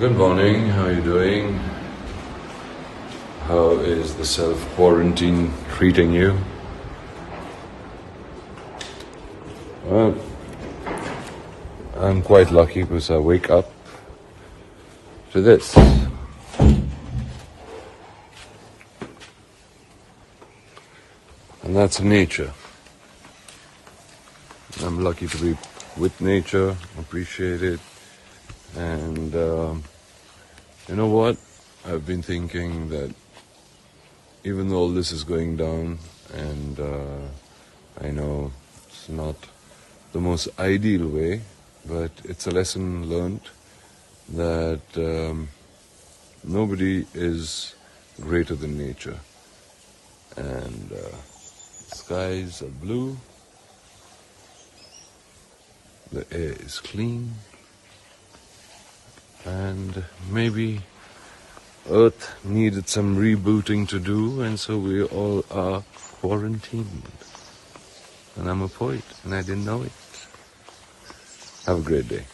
Good morning, how are you doing? How is the self-quarantine treating you? Well, I'm quite lucky because I wake up to this. And that's nature. I'm lucky to be with nature, appreciate it. And you know what? I've been thinking that even though all this is going down, and I know it's not the most ideal way, but it's a lesson learned that nobody is greater than nature. And skies are blue, the air is clean, and maybe Earth needed some rebooting to do, and so we all are quarantined. And I'm a poet, and I didn't know it. Have a great day.